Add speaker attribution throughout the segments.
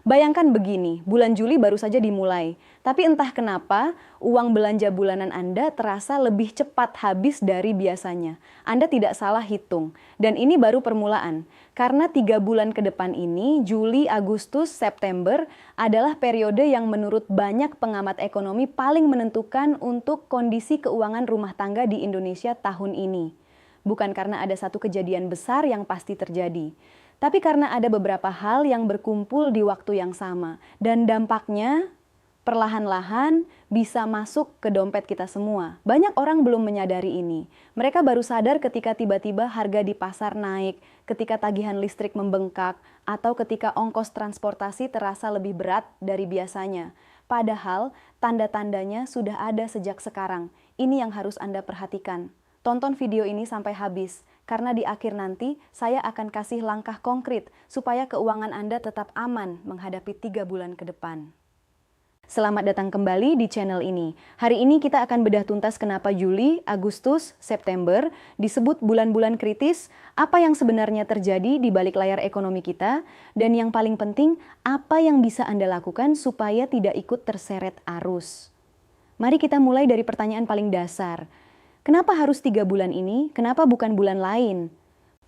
Speaker 1: Bayangkan begini, bulan Juli baru saja dimulai, tapi entah kenapa uang belanja bulanan Anda terasa lebih cepat habis dari biasanya. Anda tidak salah hitung, dan ini baru permulaan. Karena 3 bulan ke depan ini, Juli, Agustus, September, adalah periode yang menurut banyak pengamat ekonomi paling menentukan untuk kondisi keuangan rumah tangga di Indonesia tahun ini. Bukan karena ada satu kejadian besar yang pasti terjadi, tapi karena ada beberapa hal yang berkumpul di waktu yang sama, dan dampaknya perlahan-lahan bisa masuk ke dompet kita semua. Banyak orang belum menyadari ini. Mereka baru sadar ketika tiba-tiba harga di pasar naik, ketika tagihan listrik membengkak, atau ketika ongkos transportasi terasa lebih berat dari biasanya. Padahal tanda-tandanya sudah ada sejak sekarang. Ini yang harus Anda perhatikan. Tonton video ini sampai habis, karena di akhir nanti saya akan kasih langkah konkret supaya keuangan Anda tetap aman menghadapi 3 bulan ke depan. Selamat datang kembali di channel ini. Hari ini kita akan bedah tuntas kenapa Juli, Agustus, September disebut bulan-bulan kritis, apa yang sebenarnya terjadi di balik layar ekonomi kita, dan yang paling penting, apa yang bisa Anda lakukan supaya tidak ikut terseret arus. Mari kita mulai dari pertanyaan paling dasar. Kenapa harus 3 bulan ini? Kenapa bukan bulan lain?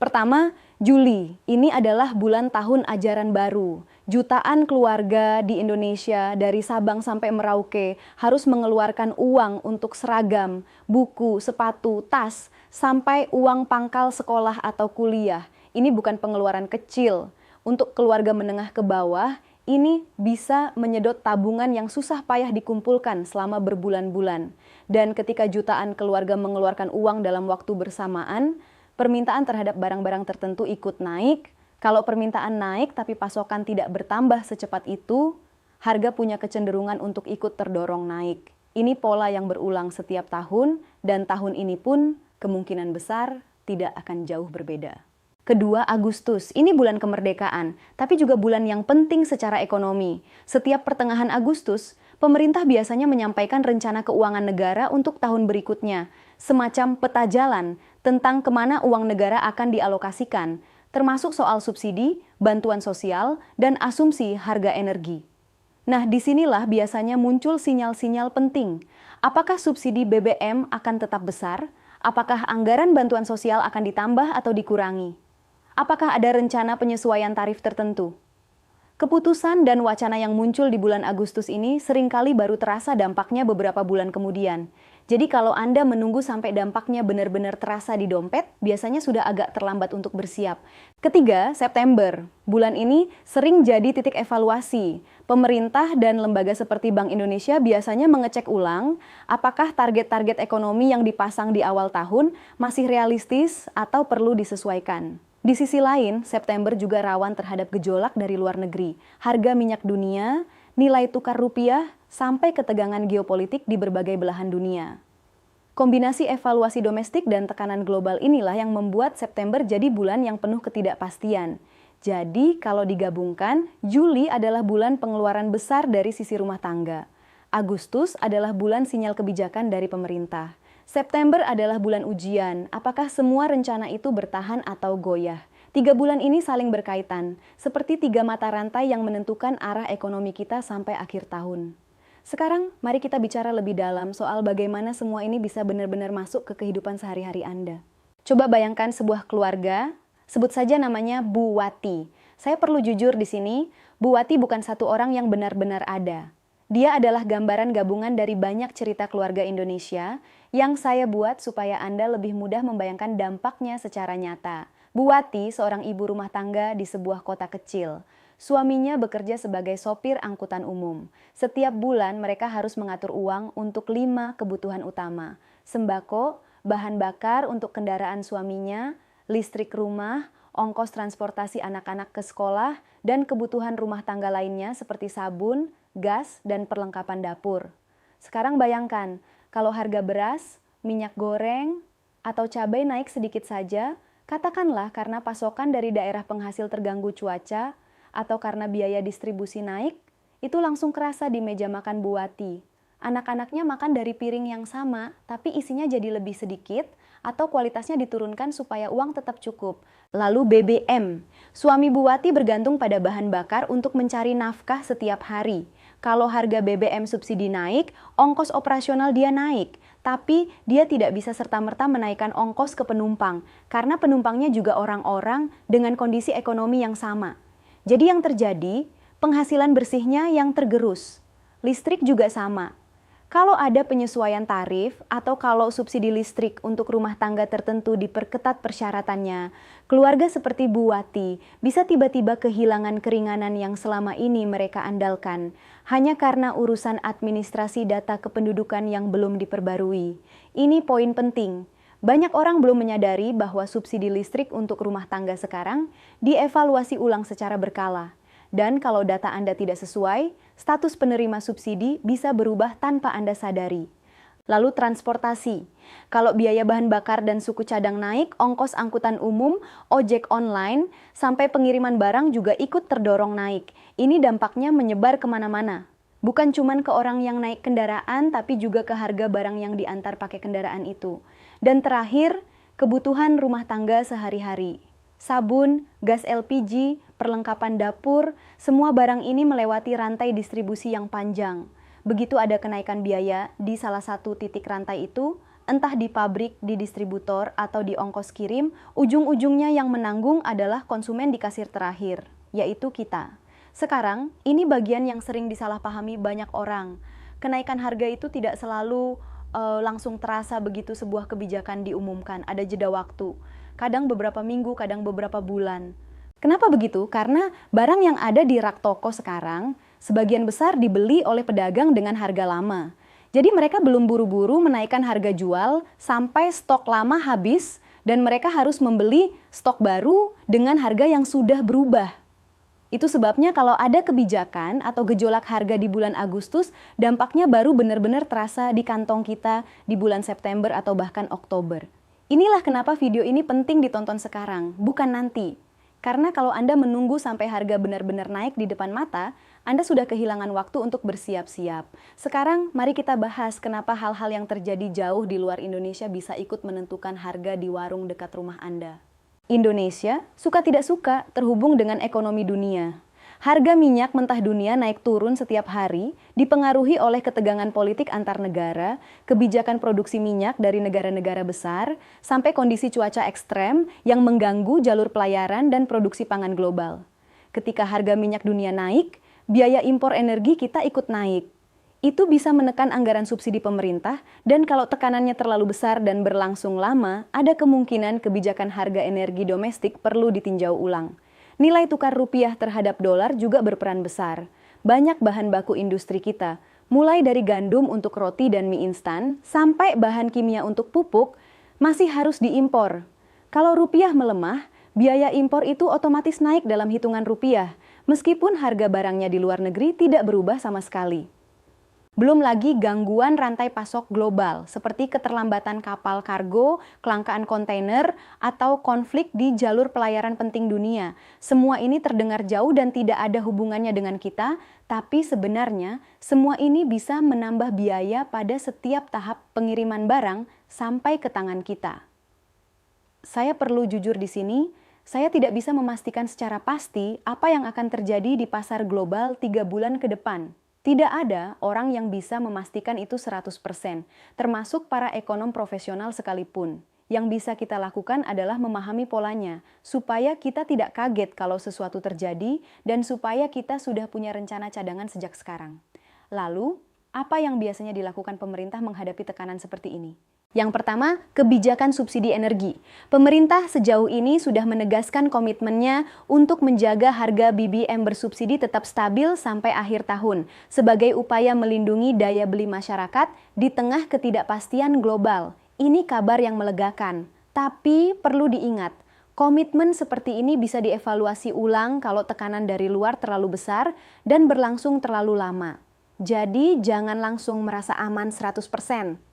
Speaker 1: Pertama, Juli. Ini adalah bulan tahun ajaran baru. Jutaan keluarga di Indonesia dari Sabang sampai Merauke harus mengeluarkan uang untuk seragam, buku, sepatu, tas, sampai uang pangkal sekolah atau kuliah. Ini bukan pengeluaran kecil. Untuk keluarga menengah ke bawah, ini bisa menyedot tabungan yang susah payah dikumpulkan selama berbulan-bulan. Dan ketika jutaan keluarga mengeluarkan uang dalam waktu bersamaan, permintaan terhadap barang-barang tertentu ikut naik. Kalau permintaan naik tapi pasokan tidak bertambah secepat itu, harga punya kecenderungan untuk ikut terdorong naik. Ini pola yang berulang setiap tahun, dan tahun ini pun kemungkinan besar tidak akan jauh berbeda. Kedua, Agustus. Ini bulan kemerdekaan, tapi juga bulan yang penting secara ekonomi. Setiap pertengahan Agustus, pemerintah biasanya menyampaikan rencana keuangan negara untuk tahun berikutnya, semacam peta jalan tentang kemana uang negara akan dialokasikan, termasuk soal subsidi, bantuan sosial, dan asumsi harga energi. Nah, disinilah biasanya muncul sinyal-sinyal penting. Apakah subsidi BBM akan tetap besar? Apakah anggaran bantuan sosial akan ditambah atau dikurangi? Apakah ada rencana penyesuaian tarif tertentu? Keputusan dan wacana yang muncul di bulan Agustus ini seringkali baru terasa dampaknya beberapa bulan kemudian. Jadi kalau Anda menunggu sampai dampaknya benar-benar terasa di dompet, biasanya sudah agak terlambat untuk bersiap. Ketiga, September. Bulan ini sering jadi titik evaluasi. Pemerintah dan lembaga seperti Bank Indonesia biasanya mengecek ulang apakah target-target ekonomi yang dipasang di awal tahun masih realistis atau perlu disesuaikan. Di sisi lain, September juga rawan terhadap gejolak dari luar negeri. Harga minyak dunia, nilai tukar rupiah, sampai ketegangan geopolitik di berbagai belahan dunia. Kombinasi evaluasi domestik dan tekanan global inilah yang membuat September jadi bulan yang penuh ketidakpastian. Jadi, kalau digabungkan, Juli adalah bulan pengeluaran besar dari sisi rumah tangga. Agustus adalah bulan sinyal kebijakan dari pemerintah. September adalah bulan ujian, apakah semua rencana itu bertahan atau goyah. 3 bulan ini saling berkaitan, seperti 3 mata rantai yang menentukan arah ekonomi kita sampai akhir tahun. Sekarang, mari kita bicara lebih dalam soal bagaimana semua ini bisa benar-benar masuk ke kehidupan sehari-hari Anda. Coba bayangkan sebuah keluarga, sebut saja namanya Bu Wati. Saya perlu jujur di sini, Bu Wati bukan satu orang yang benar-benar ada. Dia adalah gambaran gabungan dari banyak cerita keluarga Indonesia yang saya buat supaya Anda lebih mudah membayangkan dampaknya secara nyata. Bu Wati seorang ibu rumah tangga di sebuah kota kecil. Suaminya bekerja sebagai sopir angkutan umum. Setiap bulan mereka harus mengatur uang untuk 5 kebutuhan utama. Sembako, bahan bakar untuk kendaraan suaminya, listrik rumah, ongkos transportasi anak-anak ke sekolah, dan kebutuhan rumah tangga lainnya seperti sabun, gas, dan perlengkapan dapur. Sekarang bayangkan, kalau harga beras, minyak goreng, atau cabai naik sedikit saja, katakanlah karena pasokan dari daerah penghasil terganggu cuaca, atau karena biaya distribusi naik, itu langsung kerasa di meja makan Bu Wati. Anak-anaknya makan dari piring yang sama, tapi isinya jadi lebih sedikit, atau kualitasnya diturunkan supaya uang tetap cukup. Lalu BBM. Suami Buwati bergantung pada bahan bakar untuk mencari nafkah setiap hari. Kalau harga BBM subsidi naik, ongkos operasional dia naik. Tapi dia tidak bisa serta-merta menaikkan ongkos ke penumpang, karena penumpangnya juga orang-orang dengan kondisi ekonomi yang sama. Jadi yang terjadi, penghasilan bersihnya yang tergerus. Listrik juga sama. Kalau ada penyesuaian tarif atau kalau subsidi listrik untuk rumah tangga tertentu diperketat persyaratannya, keluarga seperti Buwati bisa tiba-tiba kehilangan keringanan yang selama ini mereka andalkan, hanya karena urusan administrasi data kependudukan yang belum diperbarui. Ini poin penting. Banyak orang belum menyadari bahwa subsidi listrik untuk rumah tangga sekarang dievaluasi ulang secara berkala. Dan kalau data Anda tidak sesuai, status penerima subsidi bisa berubah tanpa Anda sadari. Lalu transportasi. Kalau biaya bahan bakar dan suku cadang naik, ongkos angkutan umum, ojek online, sampai pengiriman barang juga ikut terdorong naik. Ini dampaknya menyebar kemana-mana. Bukan cuma ke orang yang naik kendaraan, tapi juga ke harga barang yang diantar pakai kendaraan itu. Dan terakhir, kebutuhan rumah tangga sehari-hari. Sabun, gas LPG, perlengkapan dapur, semua barang ini melewati rantai distribusi yang panjang. Begitu ada kenaikan biaya di salah satu titik rantai itu, entah di pabrik, di distributor, atau di ongkos kirim, ujung-ujungnya yang menanggung adalah konsumen di kasir terakhir, yaitu kita. Sekarang, ini bagian yang sering disalahpahami banyak orang. Kenaikan harga itu tidak selalu langsung terasa begitu sebuah kebijakan diumumkan, ada jeda waktu. Kadang beberapa minggu, kadang beberapa bulan. Kenapa begitu? Karena barang yang ada di rak toko sekarang, sebagian besar dibeli oleh pedagang dengan harga lama. Jadi mereka belum buru-buru menaikkan harga jual sampai stok lama habis dan mereka harus membeli stok baru dengan harga yang sudah berubah. Itu sebabnya kalau ada kebijakan atau gejolak harga di bulan Agustus, dampaknya baru benar-benar terasa di kantong kita di bulan September atau bahkan Oktober. Inilah kenapa video ini penting ditonton sekarang, bukan nanti. Karena kalau Anda menunggu sampai harga benar-benar naik di depan mata, Anda sudah kehilangan waktu untuk bersiap-siap. Sekarang, mari kita bahas kenapa hal-hal yang terjadi jauh di luar Indonesia bisa ikut menentukan harga di warung dekat rumah Anda. Indonesia, suka tidak suka, terhubung dengan ekonomi dunia. Harga minyak mentah dunia naik turun setiap hari, dipengaruhi oleh ketegangan politik antar negara, kebijakan produksi minyak dari negara-negara besar, sampai kondisi cuaca ekstrem yang mengganggu jalur pelayaran dan produksi pangan global. Ketika harga minyak dunia naik, biaya impor energi kita ikut naik. Itu bisa menekan anggaran subsidi pemerintah, dan kalau tekanannya terlalu besar dan berlangsung lama, ada kemungkinan kebijakan harga energi domestik perlu ditinjau ulang. Nilai tukar rupiah terhadap dolar juga berperan besar. Banyak bahan baku industri kita, mulai dari gandum untuk roti dan mie instan, sampai bahan kimia untuk pupuk, masih harus diimpor. Kalau rupiah melemah, biaya impor itu otomatis naik dalam hitungan rupiah, meskipun harga barangnya di luar negeri tidak berubah sama sekali. Belum lagi gangguan rantai pasok global, seperti keterlambatan kapal kargo, kelangkaan kontainer, atau konflik di jalur pelayaran penting dunia. Semua ini terdengar jauh dan tidak ada hubungannya dengan kita, tapi sebenarnya semua ini bisa menambah biaya pada setiap tahap pengiriman barang sampai ke tangan kita. Saya perlu jujur di sini, saya tidak bisa memastikan secara pasti apa yang akan terjadi di pasar global 3 bulan ke depan. Tidak ada orang yang bisa memastikan itu 100%, termasuk para ekonom profesional sekalipun. Yang bisa kita lakukan adalah memahami polanya, supaya kita tidak kaget kalau sesuatu terjadi, dan supaya kita sudah punya rencana cadangan sejak sekarang. Lalu, apa yang biasanya dilakukan pemerintah menghadapi tekanan seperti ini? Yang pertama, kebijakan subsidi energi. Pemerintah sejauh ini sudah menegaskan komitmennya untuk menjaga harga BBM bersubsidi tetap stabil sampai akhir tahun, sebagai upaya melindungi daya beli masyarakat di tengah ketidakpastian global. Ini kabar yang melegakan, tapi perlu diingat, komitmen seperti ini bisa dievaluasi ulang kalau tekanan dari luar terlalu besar dan berlangsung terlalu lama. Jadi jangan langsung merasa aman 100%,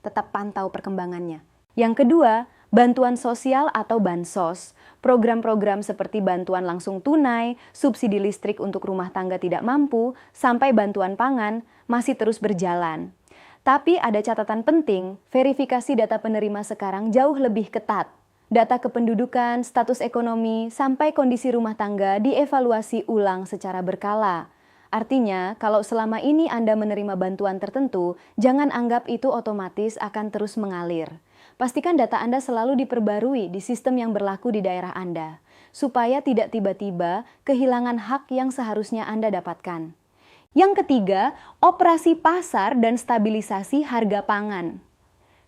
Speaker 1: tetap pantau perkembangannya. Yang kedua, bantuan sosial atau bansos. Program-program seperti bantuan langsung tunai, subsidi listrik untuk rumah tangga tidak mampu, sampai bantuan pangan masih terus berjalan. Tapi ada catatan penting, verifikasi data penerima sekarang jauh lebih ketat. Data kependudukan, status ekonomi, sampai kondisi rumah tangga dievaluasi ulang secara berkala. Artinya, kalau selama ini Anda menerima bantuan tertentu, jangan anggap itu otomatis akan terus mengalir. Pastikan data Anda selalu diperbarui di sistem yang berlaku di daerah Anda, supaya tidak tiba-tiba kehilangan hak yang seharusnya Anda dapatkan. Yang ketiga, operasi pasar dan stabilisasi harga pangan.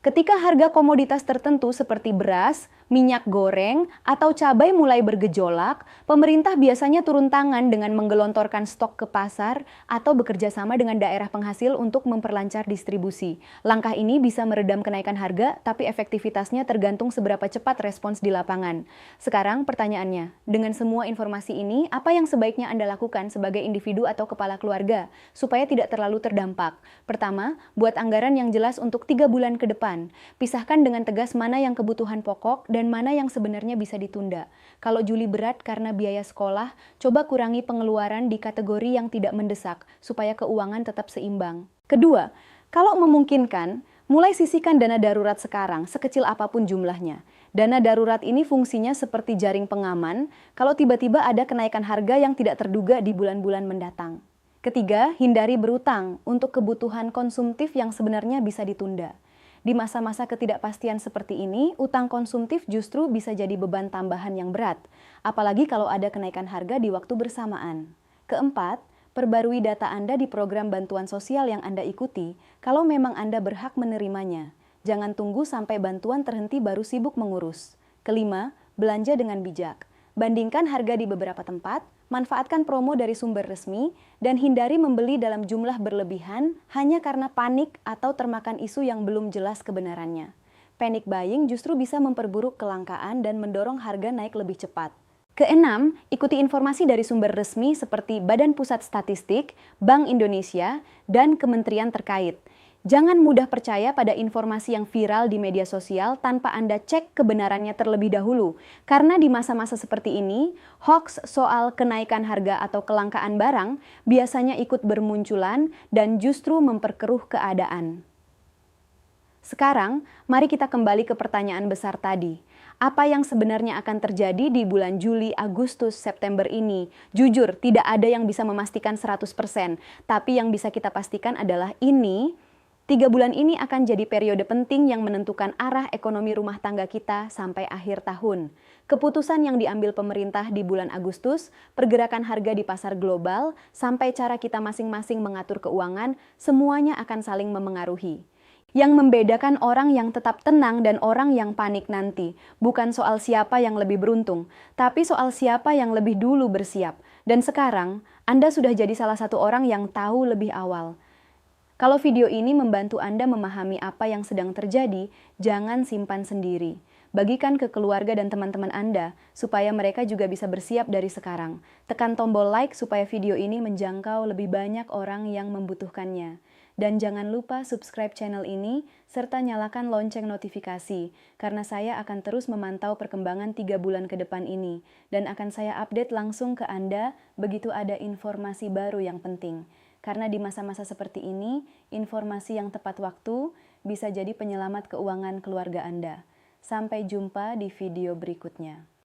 Speaker 1: Ketika harga komoditas tertentu seperti beras, minyak goreng, atau cabai mulai bergejolak, pemerintah biasanya turun tangan dengan menggelontorkan stok ke pasar atau bekerja sama dengan daerah penghasil untuk memperlancar distribusi. Langkah ini bisa meredam kenaikan harga, tapi efektivitasnya tergantung seberapa cepat respons di lapangan. Sekarang pertanyaannya, dengan semua informasi ini, apa yang sebaiknya Anda lakukan sebagai individu atau kepala keluarga supaya tidak terlalu terdampak? Pertama, buat anggaran yang jelas untuk 3 bulan ke depan. Pisahkan dengan tegas mana yang kebutuhan pokok dan mana yang sebenarnya bisa ditunda. Kalau Juli berat karena biaya sekolah, coba kurangi pengeluaran di kategori yang tidak mendesak, supaya keuangan tetap seimbang. Kedua, kalau memungkinkan, mulai sisihkan dana darurat sekarang, sekecil apapun jumlahnya. Dana darurat ini fungsinya seperti jaring pengaman, kalau tiba-tiba ada kenaikan harga yang tidak terduga di bulan-bulan mendatang. Ketiga, hindari berutang untuk kebutuhan konsumtif yang sebenarnya bisa ditunda. Di masa-masa ketidakpastian seperti ini, utang konsumtif justru bisa jadi beban tambahan yang berat, apalagi kalau ada kenaikan harga di waktu bersamaan. Keempat, perbarui data Anda di program bantuan sosial yang Anda ikuti, kalau memang Anda berhak menerimanya. Jangan tunggu sampai bantuan terhenti baru sibuk mengurus. Kelima, belanja dengan bijak. Bandingkan harga di beberapa tempat, manfaatkan promo dari sumber resmi, dan hindari membeli dalam jumlah berlebihan hanya karena panik atau termakan isu yang belum jelas kebenarannya. Panic buying justru bisa memperburuk kelangkaan dan mendorong harga naik lebih cepat. Keenam, ikuti informasi dari sumber resmi seperti Badan Pusat Statistik, Bank Indonesia, dan kementerian terkait. Jangan mudah percaya pada informasi yang viral di media sosial tanpa Anda cek kebenarannya terlebih dahulu. Karena di masa-masa seperti ini, hoax soal kenaikan harga atau kelangkaan barang biasanya ikut bermunculan dan justru memperkeruh keadaan. Sekarang, mari kita kembali ke pertanyaan besar tadi. Apa yang sebenarnya akan terjadi di bulan Juli, Agustus, September ini? Jujur, tidak ada yang bisa memastikan 100%. Tapi yang bisa kita pastikan adalah 3 bulan ini akan jadi periode penting yang menentukan arah ekonomi rumah tangga kita sampai akhir tahun. Keputusan yang diambil pemerintah di bulan Agustus, pergerakan harga di pasar global, sampai cara kita masing-masing mengatur keuangan, semuanya akan saling memengaruhi. Yang membedakan orang yang tetap tenang dan orang yang panik nanti, bukan soal siapa yang lebih beruntung, tapi soal siapa yang lebih dulu bersiap. Dan sekarang, Anda sudah jadi salah satu orang yang tahu lebih awal. Kalau video ini membantu Anda memahami apa yang sedang terjadi, jangan simpan sendiri. Bagikan ke keluarga dan teman-teman Anda, supaya mereka juga bisa bersiap dari sekarang. Tekan tombol like supaya video ini menjangkau lebih banyak orang yang membutuhkannya. Dan jangan lupa subscribe channel ini, serta nyalakan lonceng notifikasi, karena saya akan terus memantau perkembangan 3 bulan ke depan ini, dan akan saya update langsung ke Anda begitu ada informasi baru yang penting. Karena di masa-masa seperti ini, informasi yang tepat waktu bisa jadi penyelamat keuangan keluarga Anda. Sampai jumpa di video berikutnya.